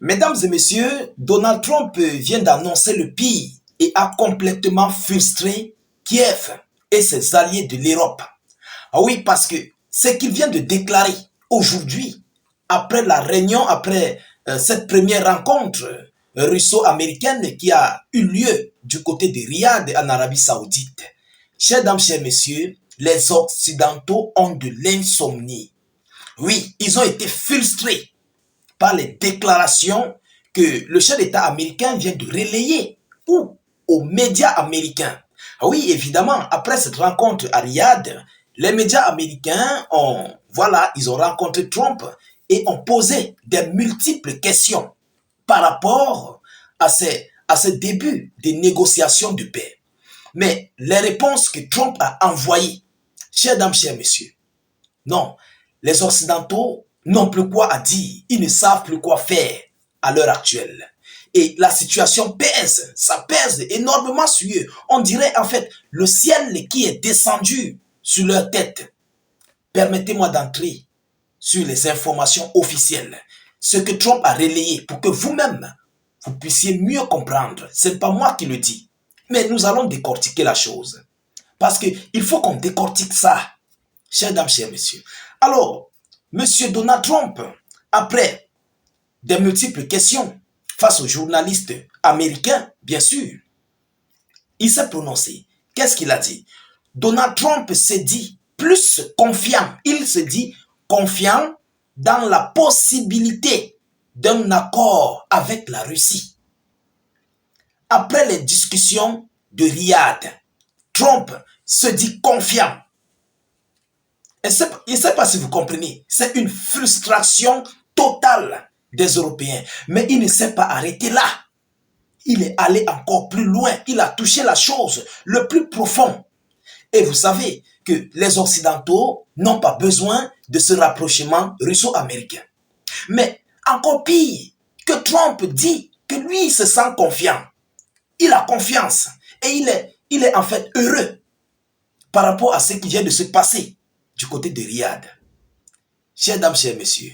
Mesdames et messieurs, Donald Trump vient d'annoncer le pire et a complètement frustré Kiev et ses alliés de l'Europe. Ah oui, parce que ce qu'il vient de déclarer aujourd'hui, après la réunion, après cette première rencontre russo-américaine qui a eu lieu du côté de Riyad en Arabie Saoudite. Chers dames, chers messieurs, les Occidentaux ont de l'insomnie. Oui, ils ont été frustrés par les déclarations que le chef d'État américain vient de relayer ou aux médias américains. Oui, évidemment, après cette rencontre à Riyad, les médias américains ils ont rencontré Trump et ont posé des multiples questions par rapport à ces débuts des négociations de paix. Mais les réponses que Trump a envoyées, chers dames, chers messieurs, non, les Occidentaux n'ont plus quoi à dire, ils ne savent plus quoi faire à l'heure actuelle. Et la situation pèse, ça pèse énormément sur eux. On dirait en fait le ciel qui est descendu sur leur tête. Permettez-moi d'entrer sur les informations officielles, ce que Trump a relayé pour que vous-même, vous puissiez mieux comprendre. Ce n'est pas moi qui le dis, mais nous allons décortiquer la chose. Parce qu'il faut qu'on décortique ça, chers dames, chers messieurs. Alors, monsieur Donald Trump, après des multiples questions face aux journalistes américains, bien sûr, il s'est prononcé. Qu'est-ce qu'il a dit? Donald Trump s'est dit plus confiant. Il se dit confiant dans la possibilité d'un accord avec la Russie. Après les discussions de Riyad, Trump se dit confiant. Je ne sais pas si vous comprenez, c'est une frustration totale des Européens. Mais il ne s'est pas arrêté là. Il est allé encore plus loin. Il a touché la chose le plus profond. Et vous savez que les Occidentaux n'ont pas besoin de ce rapprochement russo-américain. Mais encore pire, que Trump dit que lui il se sent confiant. Il a confiance et il est en fait heureux par rapport à ce qui vient de se passer du côté de Riyad. Chers dames, chers messieurs,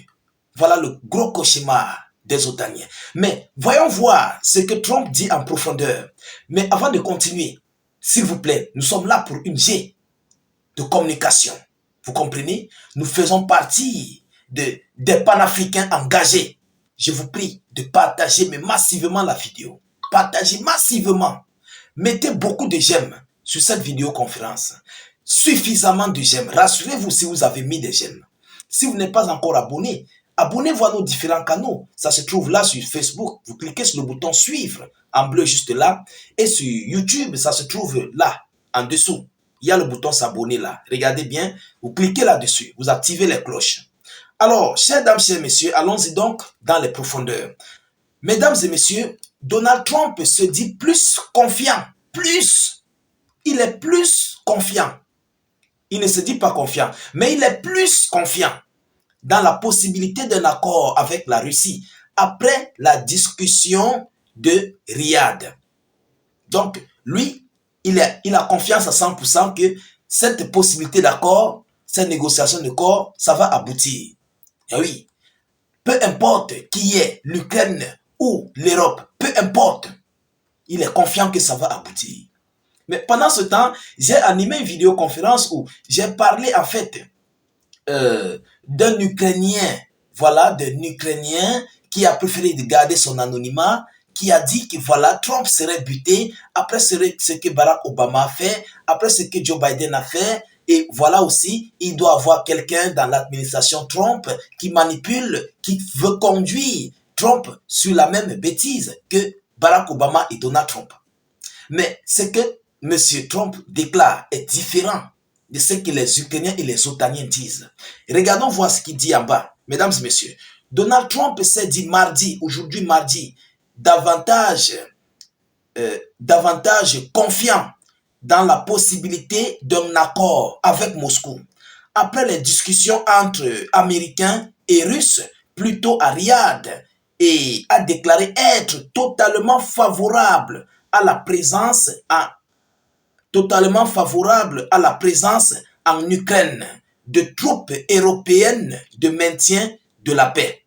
voilà le gros cauchemar des Otaniens. Mais voyons voir ce que Trump dit en profondeur. Mais avant de continuer, s'il vous plaît, nous sommes là pour une G de communication. Vous comprenez? Nous faisons partie des panafricains engagés. Je vous prie de partager mais massivement la vidéo. Partagez massivement. Mettez beaucoup de j'aime sur cette vidéoconférence. Suffisamment de j'aime. Rassurez-vous si vous avez mis des j'aime. Si vous n'êtes pas encore abonné, abonnez-vous à nos différents canaux. Ça se trouve là sur Facebook. Vous cliquez sur le bouton suivre en bleu juste là. Et sur YouTube, ça se trouve là, en dessous. Il y a le bouton s'abonner là. Regardez bien. Vous cliquez là-dessus. Vous activez les cloches. Alors, chers dames, chers messieurs, allons-y donc dans les profondeurs. Mesdames et messieurs, Donald Trump se dit plus confiant. Plus. Il est plus confiant. Il ne se dit pas confiant, mais il est plus confiant dans la possibilité d'un accord avec la Russie après la discussion de Riyad. Donc, lui, il a confiance à 100% que cette possibilité d'accord, cette négociation d'accord, ça va aboutir. Et oui, peu importe qui est l'Ukraine ou l'Europe, peu importe, il est confiant que ça va aboutir. Mais pendant ce temps, j'ai animé une vidéoconférence où j'ai parlé en fait d'un Ukrainien, voilà, d'un Ukrainien qui a préféré garder son anonymat, qui a dit que voilà, Trump serait buté après ce que Barack Obama a fait, après ce que Joe Biden a fait, et voilà aussi, il doit avoir quelqu'un dans l'administration Trump qui manipule, qui veut conduire Trump sur la même bêtise que Barack Obama et Donald Trump. Mais ce que M. Trump déclare est différent de ce que les Ukrainiens et les Otaniens disent. Regardons voir ce qu'il dit en bas. Mesdames et messieurs, Donald Trump s'est dit mardi, aujourd'hui mardi, davantage confiant dans la possibilité d'un accord avec Moscou. Après les discussions entre Américains et Russes, plutôt à Riyad, et a déclaré être totalement favorable à la présence en Ukraine de troupes européennes de maintien de la paix.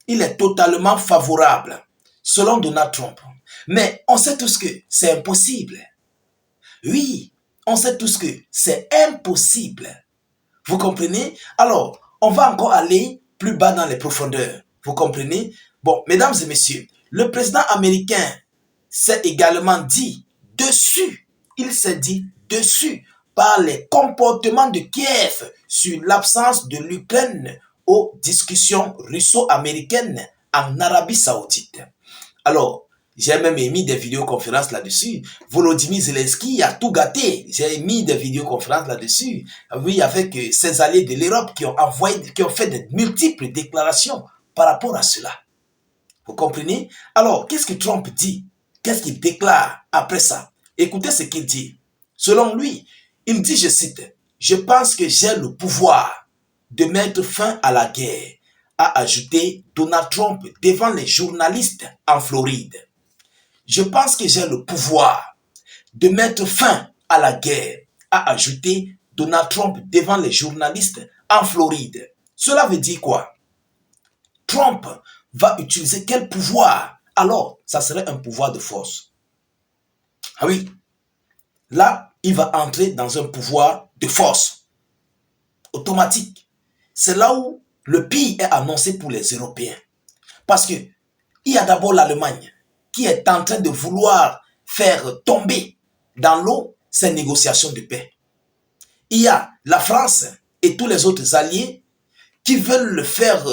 il est totalement favorable, selon Donald Trump. Mais on sait tous que c'est impossible. Oui, on sait tous que c'est impossible. Vous comprenez? Alors, on va encore aller plus bas dans les profondeurs. Vous comprenez? Bon, mesdames et messieurs, le président américain s'est également dit dessus, il s'est dit dessus par les comportements de Kiev sur l'absence de l'Ukraine aux discussions russo-américaines en Arabie Saoudite. Alors, j'ai même émis des vidéoconférences là-dessus. Volodymyr Zelensky a tout gâté. J'ai émis des vidéoconférences là-dessus. Oui, avec ses alliés de l'Europe qui ont fait de multiples déclarations par rapport à cela. Vous comprenez? Alors, qu'est-ce que Trump dit? Qu'est-ce qu'il déclare après ça? Écoutez ce qu'il dit. Selon lui, il dit, je cite, « Je pense que j'ai le pouvoir de mettre fin à la guerre », a ajouté Donald Trump devant les journalistes en Floride. Je pense que j'ai le pouvoir de mettre fin à la guerre, a ajouté Donald Trump devant les journalistes en Floride. Cela veut dire quoi? Trump va utiliser quel pouvoir? Alors, ça serait un pouvoir de force. Ah oui, là, il va entrer dans un pouvoir de force automatique. C'est là où le pire est annoncé pour les Européens. Parce que il y a d'abord l'Allemagne qui est en train de vouloir faire tomber dans l'eau ces négociations de paix. Il y a la France et tous les autres alliés qui veulent le faire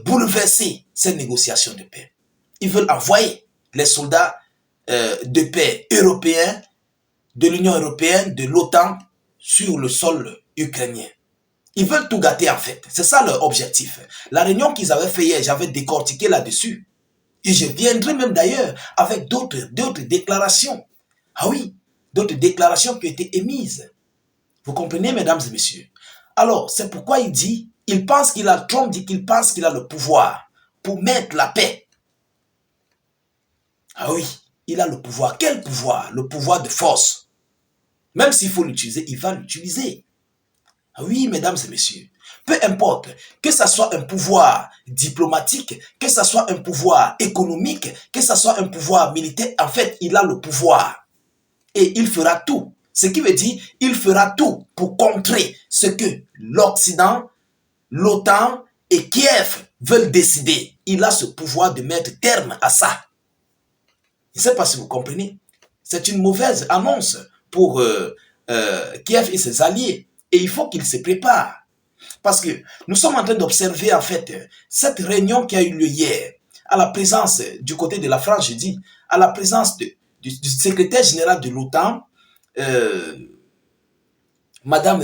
bouleverser ces négociations de paix. Ils veulent envoyer les soldats de paix européens, de l'Union européenne, de l'OTAN sur le sol ukrainien. Ils veulent tout gâter en fait. C'est ça leur objectif. La réunion qu'ils avaient fait hier, j'avais décortiqué là-dessus. Et je viendrai même d'ailleurs avec d'autres déclarations. Ah oui, d'autres déclarations qui ont été émises. Vous comprenez, mesdames et messieurs? Alors, c'est pourquoi il dit, Trump dit qu'il pense qu'il a le pouvoir pour mettre la paix. Ah oui, il a le pouvoir. Quel pouvoir? Le pouvoir de force. Même s'il faut l'utiliser, il va l'utiliser. Ah oui, mesdames et messieurs, peu importe, que ce soit un pouvoir diplomatique, que ce soit un pouvoir économique, que ce soit un pouvoir militaire, en fait, il a le pouvoir. Et il fera tout. Ce qui veut dire, il fera tout pour contrer ce que l'Occident, l'OTAN et Kiev veulent décider. Il a ce pouvoir de mettre terme à ça. Je ne sais pas si vous comprenez. C'est une mauvaise annonce pour Kiev et ses alliés. Et il faut qu'ils se préparent. Parce que nous sommes en train d'observer en fait cette réunion qui a eu lieu hier, à la présence du côté de la France, je dis, à la présence du secrétaire général de l'OTAN, Madame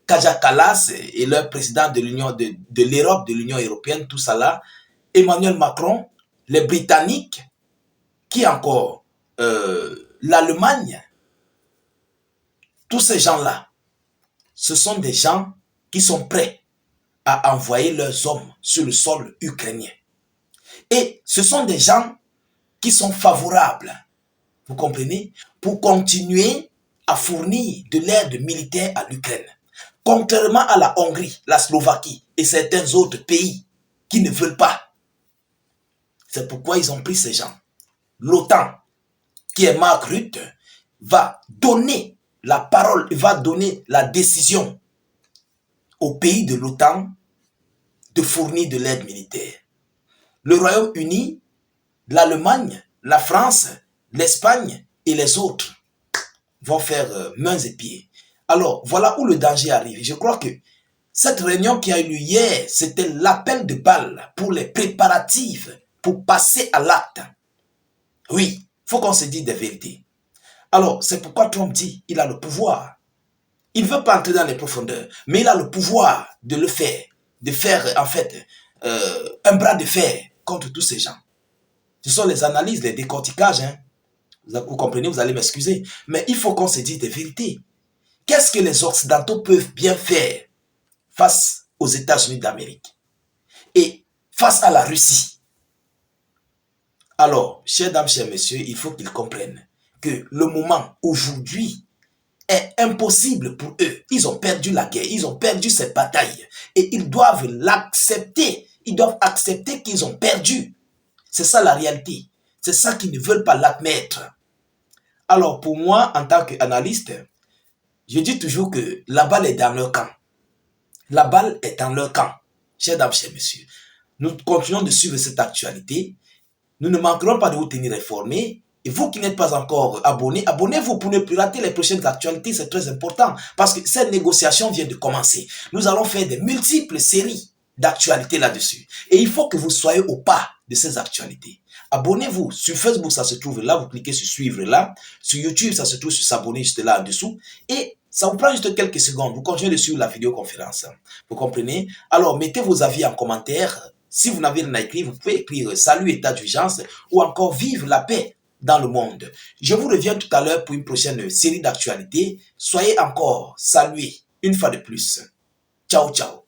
Kaja Kallas et le président de l'Union de l'Europe, de l'Union européenne, tout ça là, Emmanuel Macron, les Britanniques, qui encore l'Allemagne, tous ces gens-là, ce sont des gens qui sont prêts à envoyer leurs hommes sur le sol ukrainien. Et ce sont des gens qui sont favorables, vous comprenez, pour continuer à fournir de l'aide militaire à l'Ukraine. Contrairement à la Hongrie, la Slovaquie et certains autres pays qui ne veulent pas. C'est pourquoi ils ont pris ces gens. L'OTAN, qui est Mark Rutte, va donner la parole, va donner la décision aux pays de l'OTAN de fournir de l'aide militaire. Le Royaume-Uni, l'Allemagne, la France, l'Espagne et les autres vont faire mains et pieds. Alors, voilà où le danger arrive. Je crois que cette réunion qui a eu lieu hier, c'était l'appel de balle pour les préparatifs, pour passer à l'acte. Oui, il faut qu'on se dise des vérités. Alors, c'est pourquoi Trump dit qu'il a le pouvoir. Il ne veut pas entrer dans les profondeurs, mais il a le pouvoir de le faire, de faire en fait un bras de fer contre tous ces gens. Ce sont les analyses, les décortiquages. Hein. Vous comprenez, vous allez m'excuser. Mais il faut qu'on se dise des vérités. Qu'est-ce que les Occidentaux peuvent bien faire face aux États-Unis d'Amérique et face à la Russie? Alors, chers dames, chers messieurs, il faut qu'ils comprennent que le moment aujourd'hui est impossible pour eux. Ils ont perdu la guerre, ils ont perdu cette bataille et ils doivent l'accepter. ils doivent accepter qu'ils ont perdu. C'est ça la réalité. C'est ça qu'ils ne veulent pas l'admettre. Alors pour moi, en tant qu'analyste, je dis toujours que la balle est dans leur camp. La balle est dans leur camp. Chers dames, chers messieurs, nous continuons de suivre cette actualité. Nous ne manquerons pas de vous tenir informés. Et vous qui n'êtes pas encore abonnés, abonnez-vous pour ne plus rater les prochaines actualités. C'est très important parce que cette négociation vient de commencer. Nous allons faire de multiples séries d'actualités là-dessus. Et il faut que vous soyez au pas de ces actualités. Abonnez-vous. Sur Facebook, ça se trouve là. Vous cliquez sur suivre là. Sur YouTube, ça se trouve sur s'abonner juste là en dessous. Et ça vous prend juste quelques secondes. Vous continuez de suivre la vidéoconférence. Vous comprenez? Alors, mettez vos avis en commentaire. Si vous n'avez rien à écrire, vous pouvez écrire salut état d'urgence ou encore vive la paix dans le monde. Je vous reviens tout à l'heure pour une prochaine série d'actualités. Soyez encore salués une fois de plus. Ciao, ciao.